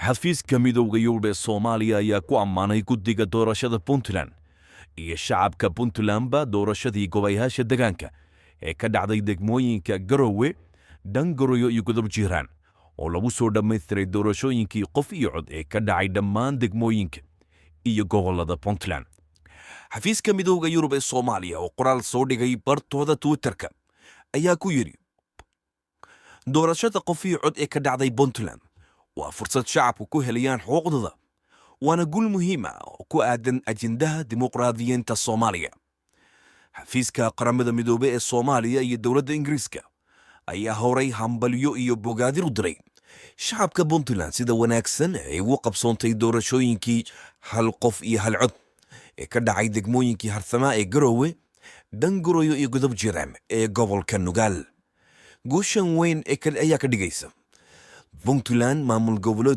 xafiiska midowga yurub ee Soomaaliya ayaa ku ammaanay guddiga doorashada Puntland iyo shacabka Puntlandba doorashadii gobayaasha deegaanka ee ka dhacday degmooyinka Garowe, Dangoroyo iyo Godob Jiiraan oo lagu soo dhammaystiray doorashooyinkii qof iyo cod ee ka dhacay dhammaan degmooyinka iyo gobollada Puntland. xafiiska midowga yurub ee Soomaaliya oo qoraal soo dhigay bartooda Twitterka ayaa ku yidhi doorashada qof iyo cod ee ka dhacday Puntland waa fursad shacabku ku helayaan xuquuqdooda waana gul muhiim ah oo ku aadan ajendaha dimuqraadiyiinta Soomaaliya. xafiiska qaramada midoobay ee Soomaaliya iyo dowladda Ingiriiska ayaa horay hambalyo iyo bogaadin u diray shacabka Puntland sida wanaagsan ay ugu qabsoontay doorashooyinkii hal qof iyo hal cod ee ka dhacay degmooyinkii Harsamaa ee Garowe, Dangoroyo iyo Godob Jiiraan ee gobolka Nugaal. guushan weyn ayaa ka dhigaysa Puntland maamul goboleed